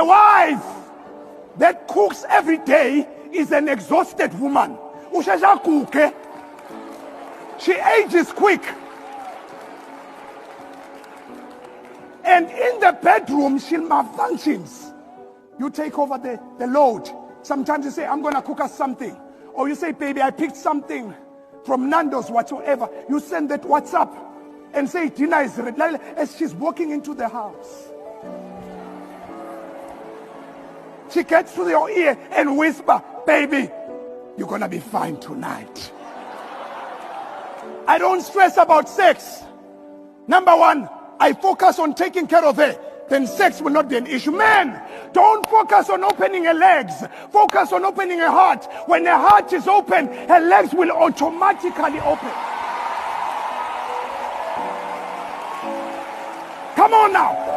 A wife that cooks every day is an exhausted woman. She ages quick. And in the bedroom, she malfunctions. You take over the load. Sometimes you say, I'm going to cook us something. Or you say, baby, I picked something from Nando's, whatsoever. You send that WhatsApp and say, dinner is ready. As she's walking into the house, she gets to your ear and whisper, baby, you're going to be fine tonight. I don't stress about sex. Number one, I focus on taking care of her. Then sex will not be an issue. Man, don't focus on opening her legs. Focus on opening her heart. When her heart is open, her legs will automatically open. Come on now.